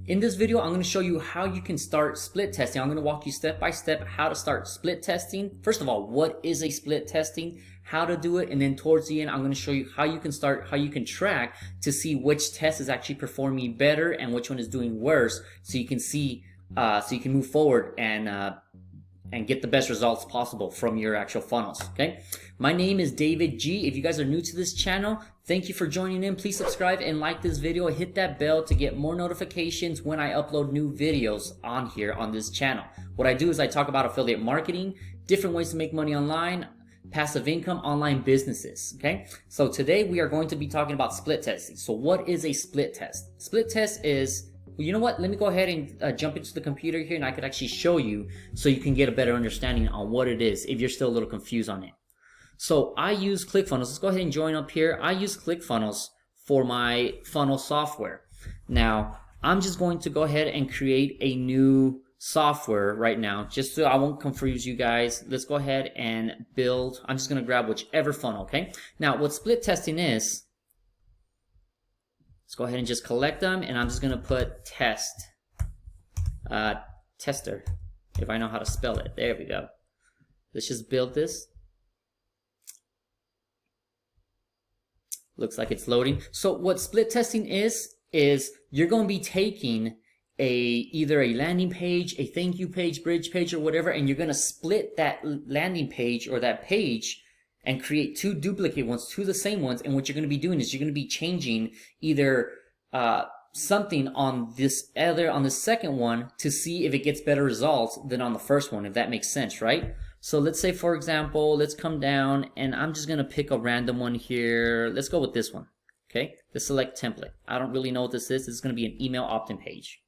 In this video, I'm going to show you how you can start split testing. I'm going to walk you step by step how to start split testing. First of all, what is a split testing, how to do it, and then towards the end, I'm going to show you how you can track to see which test is actually performing better and which one is doing worse, so you can see, so you can move forward and get the best results possible from your actual funnels. Okay, my name is David G. If you guys are new to this channel, thank you for joining in. Please subscribe and like this video. Hit that bell to get more notifications when I upload new videos on here on this channel. What I do is I talk about affiliate marketing, different ways to make money online, passive income, online businesses. Okay, so today we are going to be talking about split testing. So what is a split test? Split test is, well, you know what? Let me go ahead and jump into the computer here, and I could actually show you so you can get a better understanding on what it is if you're still a little confused on it. So I use ClickFunnels. Let's go ahead and join up here. I use ClickFunnels for my funnel software. Now, I'm just going to go ahead and create a new software right now, just so I won't confuse you guys. Let's go ahead and build. I'm just going to grab whichever funnel, okay? Now, what split testing is, let's go ahead and just collect them, and I'm just going to put tester, if I know how to spell it. There we go. Let's just build this. Looks like it's loading. So what split testing is you're going to be taking either a landing page, a thank you page, bridge page, or whatever, and you're going to split that landing page or that page and create two duplicate ones, two the same ones. And what you're going to be doing is you're going to be changing either something on this on the second one to see if it gets better results than on the first one, if that makes sense, right? So let's say, for example, let's come down and I'm just going to pick a random one here. Let's go with this one. Okay, the select template. I don't really know what this is. This is going to be an email opt-in page.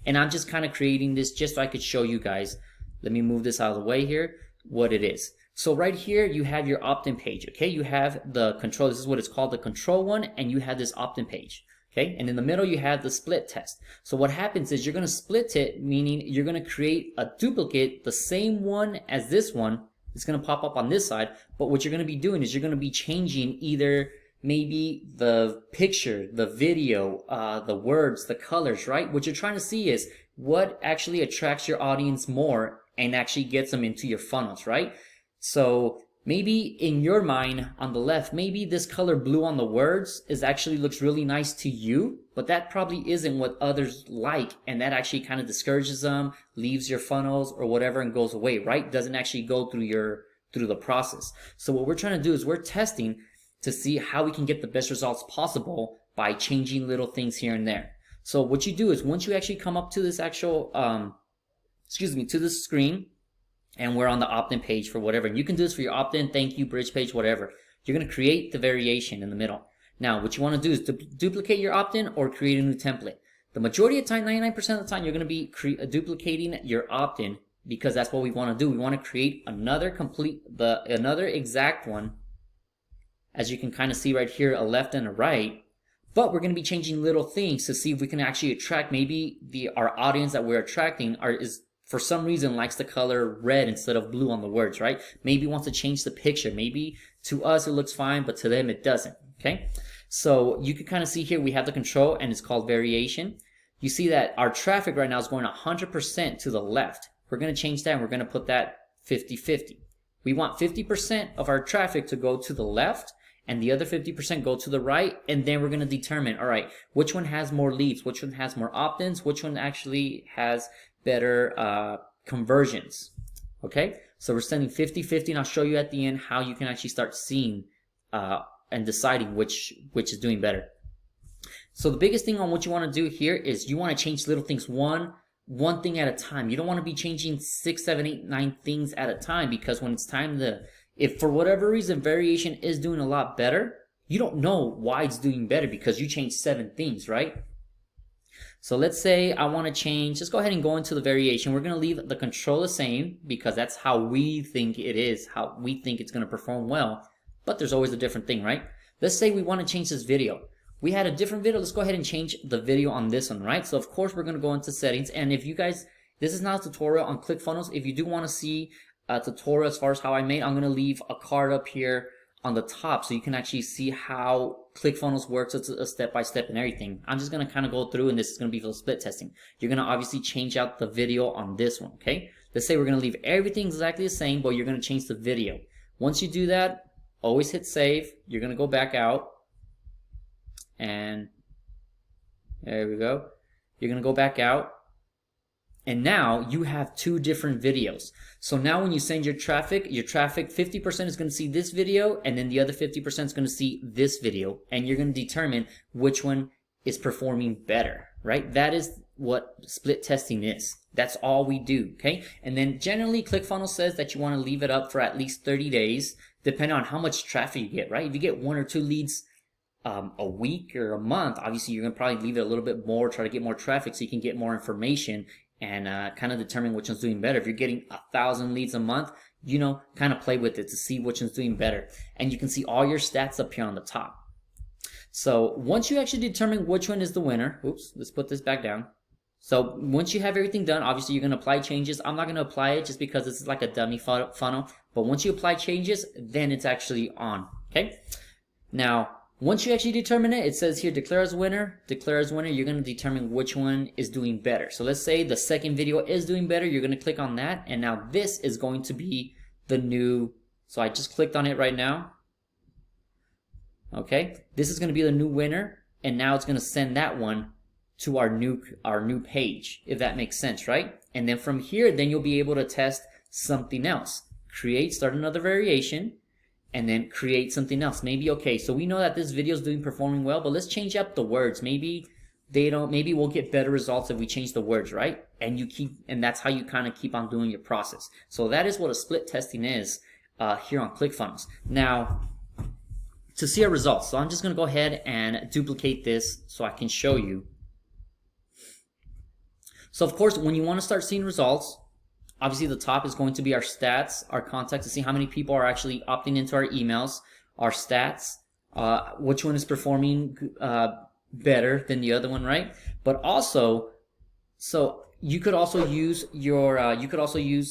And I'm just kind of creating this just so I could show you guys. Let me move this out of the way here, what it is. So right here, you have your opt-in page. Okay, you have the control. This is what it's called, the control one, and you have this opt-in page. Okay, and in the middle you have the split test. So what happens is you're going to split it, meaning you're going to create a duplicate, the same one as this one. It's going to pop up on this side, but what you're going to be doing is you're going to be changing either maybe the picture, the video, the words, the colors, right? What you're trying to see is what actually attracts your audience more and actually gets them into your funnels, right? So maybe in your mind on the left, maybe this color blue on the words actually looks really nice to you, but that probably isn't what others like, and that actually kind of discourages them, leaves your funnels or whatever and goes away, right? Doesn't actually go through the process. So what we're trying to do is we're testing to see how we can get the best results possible by changing little things here and there. So what you do is once you actually come up to this actual, to this screen, and we're on the opt-in page for whatever. And you can do this for your opt-in, thank you, bridge page, whatever. You're going to create the variation in the middle. Now, what you want to do is duplicate your opt-in or create a new template. The majority of the time, 99% of the time, you're going to be duplicating your opt-in because that's what we want to do. We want to create another exact one, as you can kind of see right here, a left and a right. But we're going to be changing little things to see if we can actually attract maybe our audience that we're attracting is for some reason likes the color red instead of blue on the words, right? Maybe wants to change the picture. Maybe to us it looks fine, but to them it doesn't, okay? So you can kind of see here we have the control and it's called variation. You see that our traffic right now is going 100% to the left. We're going to change that and we're going to put that 50-50. We want 50% of our traffic to go to the left and the other 50% go to the right, and then we're going to determine, all right, which one has more leads, which one has more opt-ins, which one actually has better conversions. Okay, so we're sending 50-50, and I'll show you at the end how you can actually start seeing and deciding which is doing better. So the biggest thing on what you want to do here is you want to change little things one thing at a time. You don't want to be changing 6, 7, 8, 9 things at a time, because when it's time to, if for whatever reason variation is doing a lot better, you don't know why it's doing better because you changed 7 things, right? So let's say I want to change, let's go ahead and go into the variation. We're going to leave the control the same because that's how we think it is, how we think it's going to perform well. But there's always a different thing, right? Let's say we want to change this video. We had a different video. Let's go ahead and change the video on this one, right? So of course we're going to go into settings. And if you guys, this is not a tutorial on ClickFunnels. If you do want to see a tutorial as far as how I made, I'm going to leave a card up here on the top so you can actually see how ClickFunnels works. It's a step-by-step and everything. I'm just going to kind of go through, and this is going to be for the split testing. You're going to obviously change out the video on this one, okay? Let's say we're going to leave everything exactly the same, but you're going to change the video. Once you do that, always hit save. You're going to go back out, and there we go. You're going to go back out, and now you have two different videos. So now when you send your traffic 50% is going to see this video, and then the other 50% is going to see this video, and you're going to determine which one is performing better, right? That is what split testing is. That's all we do, okay? And then generally ClickFunnels says that you want to leave it up for at least 30 days, depending on how much traffic you get, right? If you get 1 or 2 leads a week or a month, obviously you're going to probably leave it a little bit more, try to get more traffic so you can get more information and kind of determine which one's doing better. If you're getting 1,000 leads a month, you know, kind of play with it to see which one's doing better. And you can see all your stats up here on the top. So once you actually determine which one is the winner, oops, let's put this back down. So once you have everything done, obviously you're going to apply changes. I'm not going to apply it just because this is like a dummy funnel. But once you apply changes, then it's actually on, okay? Now, once you actually determine it, it says here declare as winner. Declare as winner, you're going to determine which one is doing better. So let's say the second video is doing better. You're going to click on that. And now this is going to be the new. So I just clicked on it right now. Okay, this is going to be the new winner. And now it's going to send that one to our new page, if that makes sense, right? And then from here, then you'll be able to test something else. Start another variation, and then create something else. Maybe, okay, so we know that this video is performing well, but let's change up the words. Maybe we'll get better results if we change the words, right? And that's how you kind of keep on doing your process. So that is what a split testing is here on ClickFunnels. Now, to see our results, so I'm just going to go ahead and duplicate this so I can show you. So of course, when you want to start seeing results, obviously the top is going to be our stats, our contacts, to see how many people are actually opting into our emails, our stats, which one is performing better than the other one, right? But also, so you could also use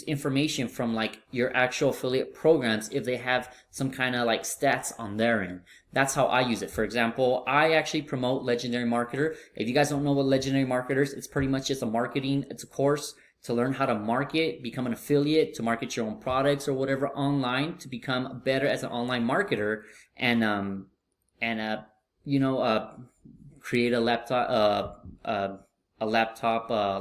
information from like your actual affiliate programs if they have some kind of like stats on their end. That's how I use it. For example, I actually promote Legendary Marketer. If you guys don't know what Legendary Marketer is, it's pretty much just it's a course to learn how to market, become an affiliate, to market your own products or whatever online, to become better as an online marketer, and create a laptop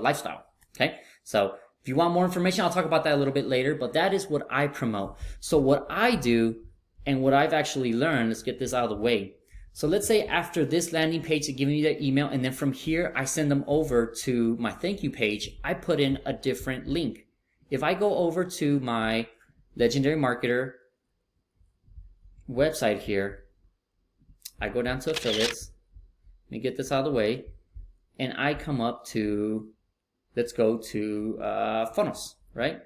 lifestyle. Okay, so if you want more information, I'll talk about that a little bit later, but that is what I promote. So what I do and what I've actually learned, let's get this out of the way. So let's say after this landing page, they're giving me their email, and then from here, I send them over to my thank you page. I put in a different link. If I go over to my Legendary Marketer website here, I go down to affiliates. Let me get this out of the way. And I come up to, let's go to funnels, right?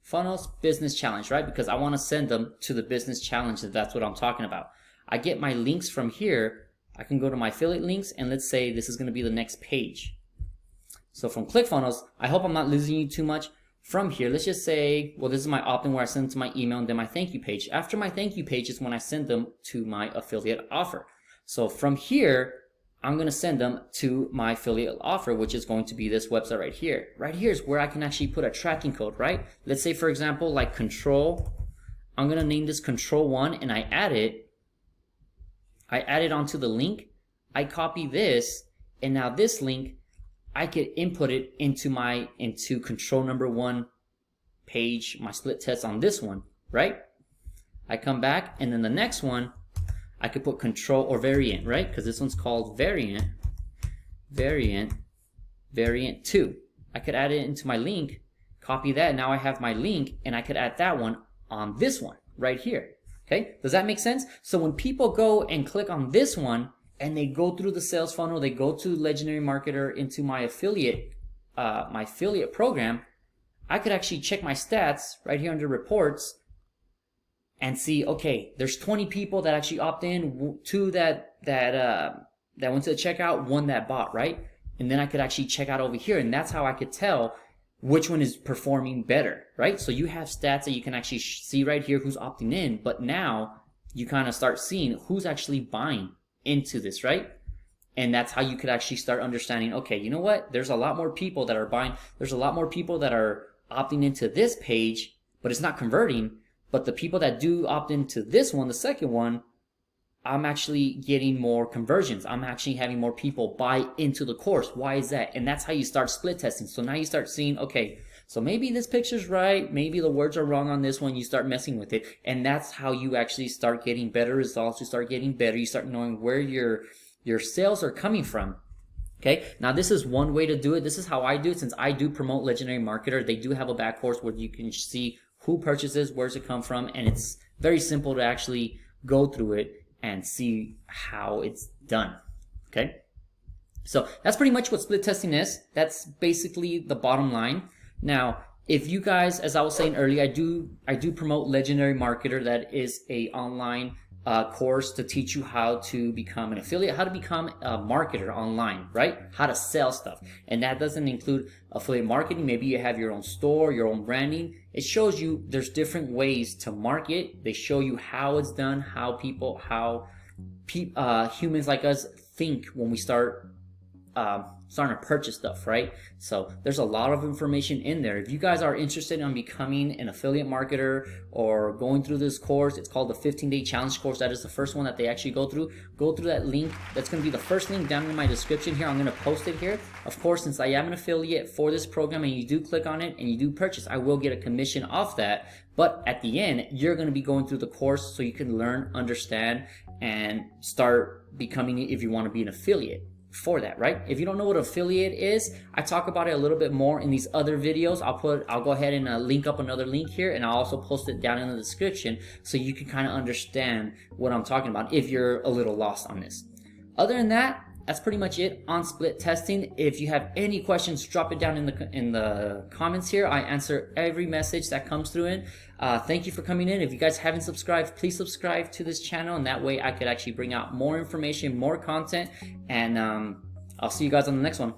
Funnels business challenge, right? Because I want to send them to the business challenge, if that's what I'm talking about. I get my links from here. I can go to my affiliate links, and let's say this is going to be the next page. So from ClickFunnels, I hope I'm not losing you too much. From here, let's just say, well, this is my opt-in where I send them to my email and then my thank you page. After my thank you page is when I send them to my affiliate offer. So from here, I'm going to send them to my affiliate offer, which is going to be this website right here. Right here is where I can actually put a tracking code, right? Let's say, for example, like control. I'm going to name this control 1, and I add it onto the link. I copy this, and now this link, I could input it into control number 1 page, my split test on this one, right? I come back, and then the next one, I could put control or variant, right? Because this one's called variant 2. I could add it into my link, copy that. Now I have my link, and I could add that one on this one right here. Okay, does that make sense? So when people go and click on this one and they go through the sales funnel, they go to Legendary Marketer into my affiliate program, I could actually check my stats right here under reports and see, okay, there's 20 people that actually opt in, 2 that went to the checkout, 1 that bought, right? And then I could actually check out over here, and that's how I could tell which one is performing better, right? So you have stats that you can actually see right here who's opting in, but now you kind of start seeing who's actually buying into this, right? And that's how you could actually start understanding, okay, you know what? There's a lot more people that are buying. There's a lot more people that are opting into this page, but it's not converting. But the people that do opt into this one, the second one, I'm actually getting more conversions. I'm actually having more people buy into the course. Why is that? And that's how you start split testing. So now you start seeing, okay, so maybe this picture's right. Maybe the words are wrong on this one. You start messing with it. And that's how you actually start getting better results. You start getting better. You start knowing where your sales are coming from. Okay, now this is one way to do it. This is how I do it. Since I do promote Legendary Marketer, they do have a back course where you can see who purchases, where's it come from, and it's very simple to actually go through it and see how it's done. Okay, so that's pretty much what split testing is. That's basically the bottom line. Now, if you guys, as I was saying earlier, I do promote Legendary Marketer. That is a online course to teach you how to become an affiliate, how to become a marketer online, right? How to sell stuff. And that doesn't include affiliate marketing. Maybe you have your own store, your own branding. It shows you there's different ways to market. They show you how it's done, how humans like us think when we start starting to purchase stuff, right? So there's a lot of information in there. If you guys are interested in becoming an affiliate marketer or going through this course, it's called the 15-day challenge course. That is the first one that they actually go through. Go through that link. That's going to be the first link down in my description here. I'm going to post it here. Of course, since I am an affiliate for this program and you do click on it and you do purchase, I will get a commission off that. But at the end, you're going to be going through the course so you can learn, understand, and start becoming it if you want to be an affiliate for that, right? If you don't know what affiliate is, I talk about it a little bit more in these other videos. I'll go ahead and link up another link here, and I'll also post it down in the description so you can kind of understand what I'm talking about if you're a little lost on this. Other than that, that's pretty much it on split testing. If you have any questions, drop it down in the comments here. I answer every message that comes through in. Thank you for coming in. If you guys haven't subscribed, please subscribe to this channel, and that way I could actually bring out more information, more content, and I'll see you guys on the next one.